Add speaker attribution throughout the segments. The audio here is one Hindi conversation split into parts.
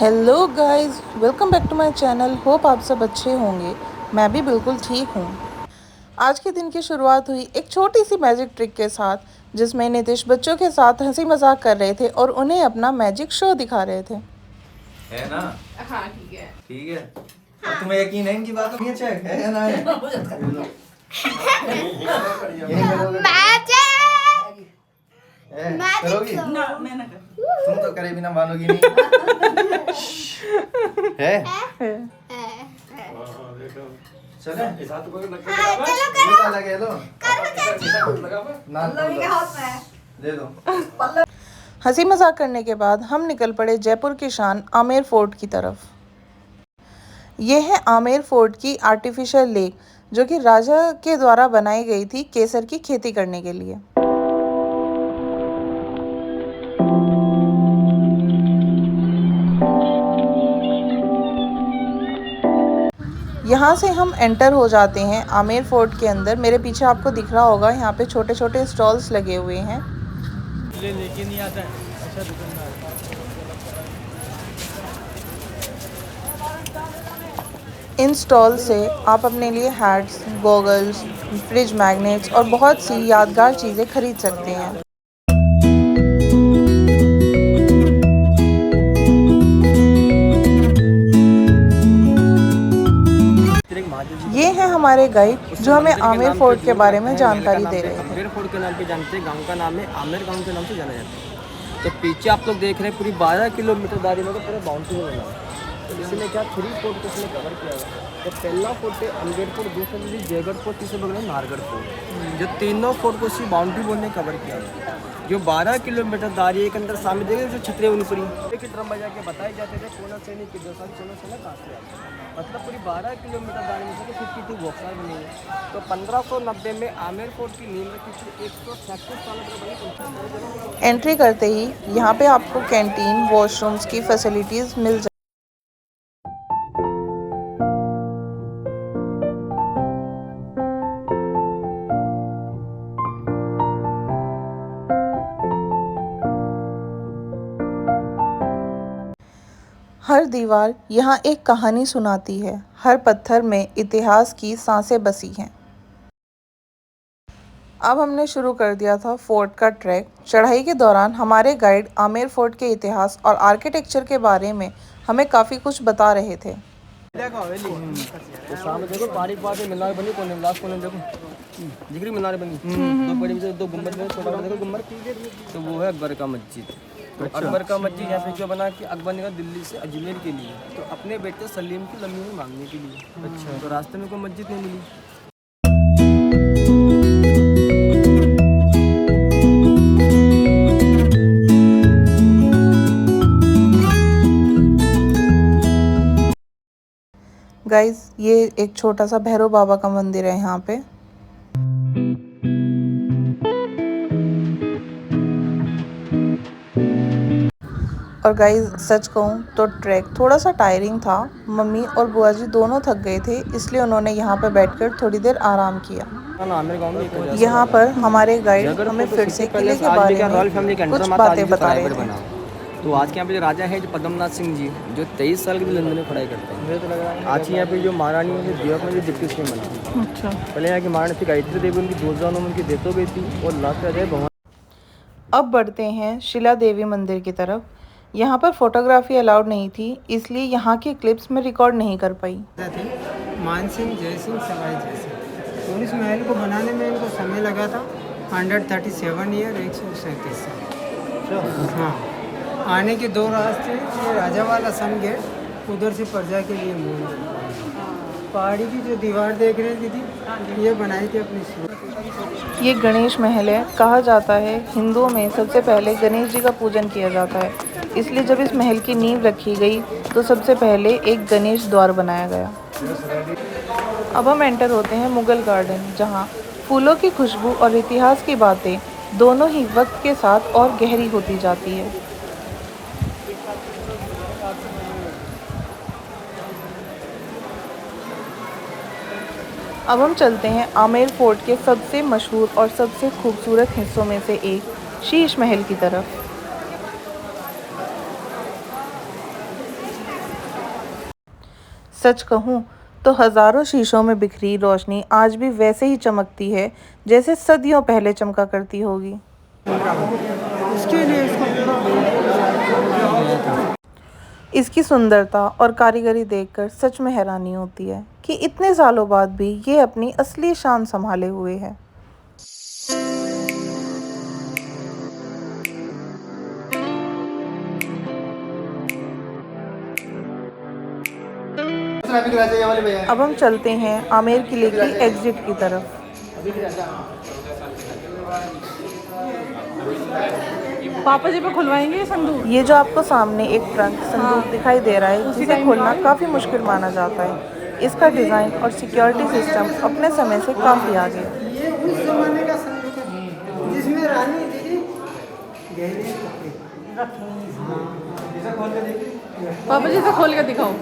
Speaker 1: Hello guys, welcome back to my channel. Hope आप सब अच्छे होंगे। मैं भी बिल्कुल ठीक हूँ। आज के दिन की शुरुआत हुई एक छोटी सी मैजिक ट्रिक के साथ, जिसमें नितिश बच्चों के साथ हंसी मजाक कर रहे थे और उन्हें अपना मैजिक शो दिखा रहे थे।
Speaker 2: है ना? हाँ ठीक है, ठीक है। और तुम्हें यकीन है इनकी बातों में? चेक है या ना है? यही करोगे? करोगी? ना, मैं ना कर। तुम तो करे बिना मानोगी नहीं। है? चलो लगे लो। दे दो।
Speaker 1: हंसी मजाक करने के बाद हम निकल पड़े जयपुर की शान आमेर फोर्ट की तरफ। ये है आमेर फोर्ट की आर्टिफिशियल लेक, जो कि राजा के द्वारा बनाई गई थी केसर की खेती करने के लिए। यहाँ से हम एंटर हो जाते हैं आमेर फोर्ट के अंदर। मेरे पीछे आपको दिख रहा होगा, यहाँ पे छोटे छोटे स्टॉल्स लगे हुए हैं।
Speaker 3: लेके नहीं आता है अच्छा दुकानदार।
Speaker 1: इन स्टॉल से आप अपने लिए हैट्स, गॉगल्स, फ्रिज मैग्नेट्स और बहुत सी यादगार चीज़ें खरीद सकते हैं। ये हैं हमारे गाइड, जो हमें आमेर फोर्ट के बारे में जानकारी दे रहे थे।
Speaker 3: आमेर फोर्ट के नाम पे जानते हैं, गांव का नाम है आमेर, गांव के नाम से जाना जाता है। तो पीछे आप लोग देख रहे हैं पूरी 12 किलोमीटर दायरे में पूरा बाउंड्री में बना है। तो इसमें क्या 3 फोर्ट को इसमें कवर किया हुआ है। तो पहला फोर्ट है अनगढ़ फोर्ट, दूसरा जयगढ़ फोर्ट, तीसरे बगल में नारगढ़ फोर्ट। जो तीनों फोर्ट को इसी बाउंड्री बोल ने कवर किया हुआ है। जो 12 किलोमीटर दायरे के अंदर सामने देखे जो छतरे ऊपरी एक ड्रम बजा के बताए जाते थे कौन सैनिक किधर साल कौन सेना कहाँ से आए। मतलब पूरी 12 किलोमीटर दायरे में से 52 बॉक्सर बने हैं। तो 1590 में आमेर फोर्ट की नींव रखी थी। 136 साल बनी।
Speaker 1: एंट्री करते ही यहाँ पे आपको कैंटीन, वॉशरूम्स की फैसिलिटीज़ मिल जाए। हर दीवार यहाँ एक कहानी सुनाती है, हर पत्थर में इतिहास की सांसें बसी हैं। अब हमने शुरू कर दिया था फोर्ट का ट्रैक। चढ़ाई के दौरान हमारे गाइड आमेर फोर्ट के इतिहास और आर्किटेक्चर के बारे में हमें काफ़ी कुछ बता रहे थे।
Speaker 3: तो सामने देखो पहाड़ी पहाड़ मीनार बनी, कोने लास्ट कोने देखो जिगरी मीनार बनी। दो बड़ी से 2 गुंबद में छोटा बड़ा देखो गुंबद। तो वो है अकबर का मस्जिद। तो अकबर का मस्जिद यहाँ पे क्यों बना कि अकबर ने दिल्ली से अजमेर के लिए तो अपने बेटे सलीम की लंबी उम्र मांगने के लिए। अच्छा। तो रास्ते में कोई मस्जिद नहीं मिली।
Speaker 1: गाइस, ये एक छोटा सा भैरव बाबा का मंदिर है यहाँ पे। और गाइस, सच कहूँ तो ट्रैक थोड़ा सा टायरिंग था। मम्मी और बुआ जी दोनों थक गए थे, इसलिए उन्होंने यहाँ पर बैठकर थोड़ी देर आराम किया। यहाँ पर हमारे गाइड हमें फिर से किले के बारे में कुछ बातें बता रहे थे।
Speaker 3: तो आज के यहाँ पे जो राजा है जो पद्मनाथ सिंह जी, जो 23 साल के लिए लंदन में पढ़ाई करते हैं। आज के यहाँ पे जो महारानी है देवक में जो डिप्टी सी बना।
Speaker 1: अच्छा।
Speaker 3: पहले यहाँ की महारानी थी गायत्री देवी, उनकी 2009 में उनकी डेथ हो गई थी। और लास्ट राजा है भगवान।
Speaker 1: अब बढ़ते हैं शिला देवी मंदिर की तरफ। यहाँ पर फोटोग्राफी अलाउड नहीं थी, इसलिए यहाँ की क्लिप्स में रिकॉर्ड नहीं कर पाई।
Speaker 4: मानसिंह जयसिंह सवाई जयसिंह। तो इस महल को बनाने में इनको समय लगा था 137 ईयर 137 साल। हाँ, आने के 2 रास्ते, ये राजा वाला सन गेट, उधर से प्रजा के लिए मोड़। पहाड़ी की जो दीवार देख रहे हैं दीदी, ये बनाई थी अपनी।
Speaker 1: ये गणेश महल है। कहा जाता है हिंदुओं में सबसे पहले गणेश जी का पूजन किया जाता है, इसलिए जब इस महल की नींव रखी गई तो सबसे पहले एक गणेश द्वार बनाया गया। अब हम एंटर होते हैं मुगल गार्डन, जहाँ फूलों की खुशबू और इतिहास की बातें दोनों ही वक्त के साथ और गहरी होती जाती है। अब हम चलते हैं आमेर फोर्ट के सबसे मशहूर और सबसे खूबसूरत हिस्सों में से एक शीश महल की तरफ। सच कहूँ तो हज़ारों शीशों में बिखरी रोशनी आज भी वैसे ही चमकती है जैसे सदियों पहले चमका करती होगी।
Speaker 4: इसके लिए इसको पूरा गया था।
Speaker 1: इसकी सुंदरता और कारीगरी देखकर सच में हैरानी होती है कि इतने सालों बाद भी ये अपनी असली शान संभाले हुए है। अब हम चलते हैं आमेर किले की एग्जिट की तरफ।
Speaker 5: पापा जी पे खुलवाएंगे संदूक।
Speaker 1: ये जो आपको सामने एक ट्रंक संदूक दिखाई दे रहा है, जिसे खोलना काफ़ी मुश्किल माना जाता है। इसका डिज़ाइन और सिक्योरिटी सिस्टम अपने समय से काफ़ी आगे है।
Speaker 4: ये उस जमाने का संदूक है जिसमें रानी दीदी गहने
Speaker 5: पापा जी से खोल के दिखाओ।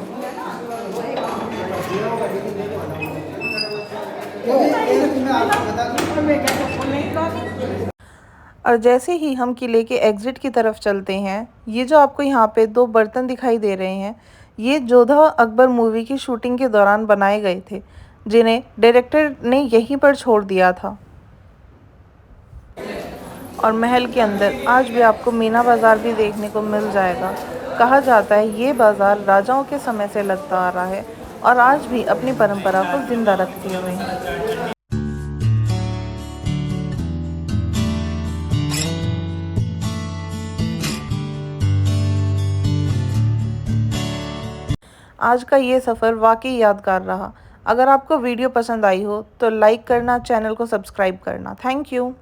Speaker 1: और जैसे ही हम किले के एग्जिट की तरफ चलते हैं, ये जो आपको यहाँ पे 2 बर्तन दिखाई दे रहे हैं, ये जोधा अकबर मूवी की शूटिंग के दौरान बनाए गए थे, जिन्हें डायरेक्टर ने यहीं पर छोड़ दिया था। और महल के अंदर आज भी आपको मीना बाज़ार भी देखने को मिल जाएगा। कहा जाता है ये बाज़ार राजाओं के समय से लगता आ रहा है और आज भी अपनी परंपरा को जिंदा रखते हुए हैं। आज का ये सफ़र वाकई यादगार रहा। अगर आपको वीडियो पसंद आई हो तो लाइक करना, चैनल को सब्सक्राइब करना। Thank you.